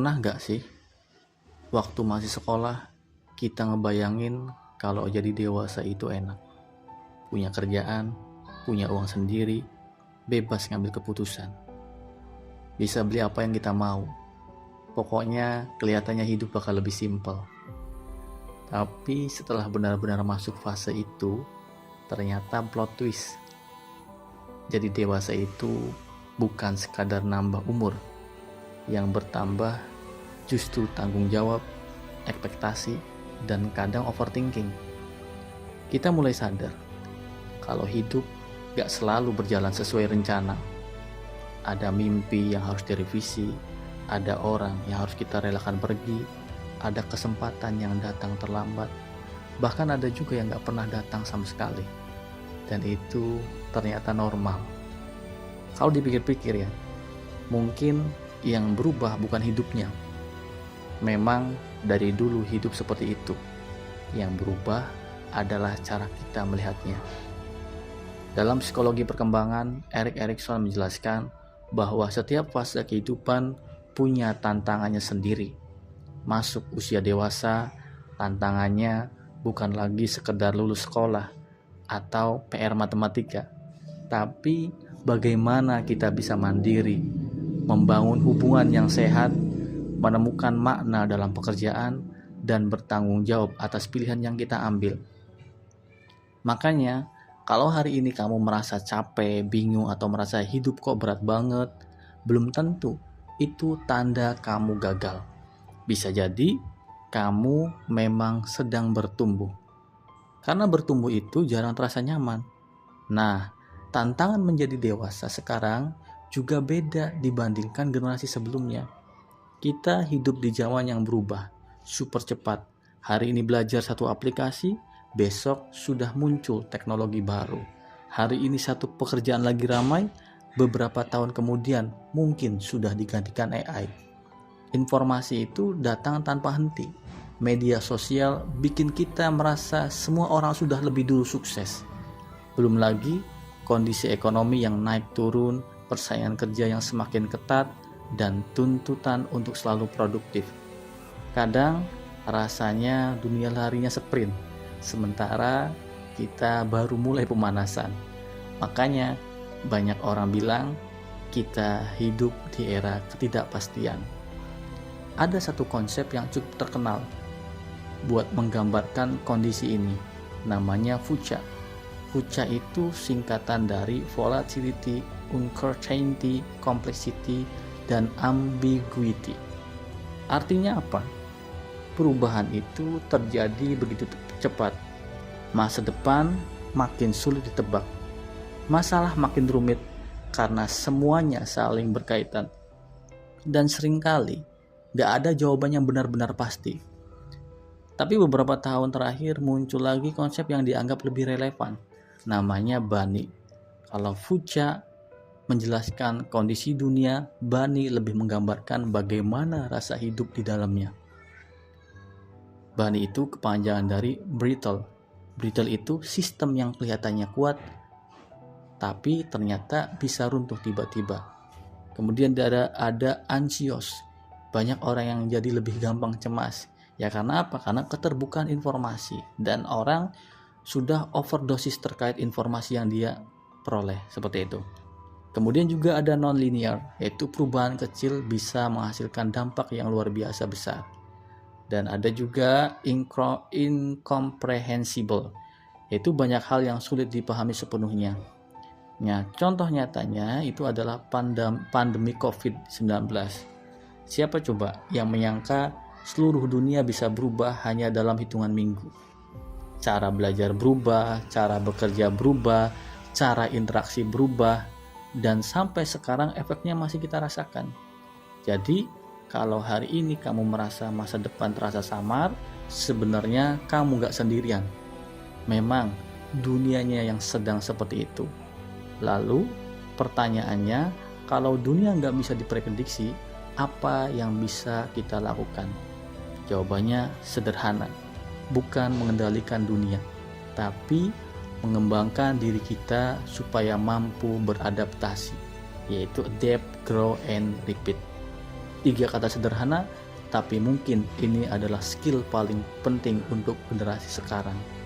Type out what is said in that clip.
Pernah gak sih waktu masih sekolah kita ngebayangin kalau jadi dewasa itu enak, punya kerjaan, punya uang sendiri, bebas ngambil keputusan, bisa beli apa yang kita mau. Pokoknya kelihatannya hidup bakal lebih simpel. Tapi setelah benar-benar masuk fase itu, ternyata plot twist. Jadi dewasa itu bukan sekadar nambah umur, yang bertambah justru tanggung jawab, ekspektasi, dan kadang overthinking. Kita mulai sadar kalau hidup gak selalu berjalan sesuai rencana. Ada mimpi yang harus direvisi, ada orang yang harus kita relakan pergi, ada kesempatan yang datang terlambat, bahkan ada juga yang gak pernah datang sama sekali. Dan itu ternyata normal. Kalau dipikir-pikir ya, mungkin yang berubah bukan hidupnya. Memang dari dulu hidup seperti itu. Yang berubah adalah cara kita melihatnya. Dalam psikologi perkembangan, Erik Erikson menjelaskan bahwa setiap fase kehidupan punya tantangannya sendiri. Masuk usia dewasa, tantangannya bukan lagi sekedar lulus sekolah atau PR matematika, tapi bagaimana kita bisa mandiri, membangun hubungan yang sehat, menemukan makna dalam pekerjaan, dan bertanggung jawab atas pilihan yang kita ambil. Makanya, kalau hari ini kamu merasa capek, bingung, atau merasa hidup kok berat banget, belum tentu itu tanda kamu gagal. Bisa jadi kamu memang sedang bertumbuh. Karena bertumbuh itu jarang terasa nyaman. Nah, tantangan menjadi dewasa sekarang juga beda dibandingkan generasi sebelumnya. Kita hidup di zaman yang berubah, super cepat. Hari ini belajar satu aplikasi, besok sudah muncul teknologi baru. Hari ini satu pekerjaan lagi ramai, beberapa tahun kemudian mungkin sudah digantikan AI. Informasi itu datang tanpa henti. Media sosial bikin kita merasa semua orang sudah lebih dulu sukses. Belum lagi kondisi ekonomi yang naik turun, persaingan kerja yang semakin ketat, dan tuntutan untuk selalu produktif. Kadang rasanya dunia larinya sprint, sementara kita baru mulai pemanasan. Makanya banyak orang bilang kita hidup di era ketidakpastian. Ada satu konsep yang cukup terkenal buat menggambarkan kondisi ini, namanya VUCA. VUCA itu singkatan dari volatility, uncertainty, complexity, dan ambiguity. Artinya apa? Perubahan itu terjadi begitu cepat. Masa depan makin sulit ditebak. Masalah makin rumit karena semuanya saling berkaitan. Dan seringkali gak ada jawaban yang benar-benar pasti. Tapi beberapa tahun terakhir muncul lagi konsep yang dianggap lebih relevan. Namanya Bani. Kalau VUCA menjelaskan kondisi dunia, Bani lebih menggambarkan bagaimana rasa hidup di dalamnya. Bani itu kepanjangan dari brittle. Brittle itu sistem yang kelihatannya kuat, tapi ternyata bisa runtuh tiba-tiba. Kemudian ada anxious. Banyak orang yang jadi lebih gampang cemas. Ya karena apa? Karena keterbukaan informasi. Dan orang sudah overdosis terkait informasi yang dia peroleh. Seperti itu. Kemudian juga ada non-linear, yaitu perubahan kecil bisa menghasilkan dampak yang luar biasa besar. Dan ada juga incomprehensible, yaitu banyak hal yang sulit dipahami sepenuhnya. Nah, contoh nyatanya itu adalah pandemi COVID-19. Siapa coba yang menyangka seluruh dunia bisa berubah hanya dalam hitungan minggu? Cara belajar berubah, cara bekerja berubah, cara interaksi berubah, dan sampai sekarang efeknya masih kita rasakan. Jadi, kalau hari ini kamu merasa masa depan terasa samar, sebenarnya kamu gak sendirian. Memang dunianya yang sedang seperti itu. Lalu, pertanyaannya, kalau dunia gak bisa diprediksi, apa yang bisa kita lakukan? Jawabannya sederhana, bukan mengendalikan dunia, tapi mengembangkan diri kita supaya mampu beradaptasi, yaitu adapt, grow, and repeat. Tiga kata sederhana, tapi mungkin ini adalah skill paling penting untuk generasi sekarang.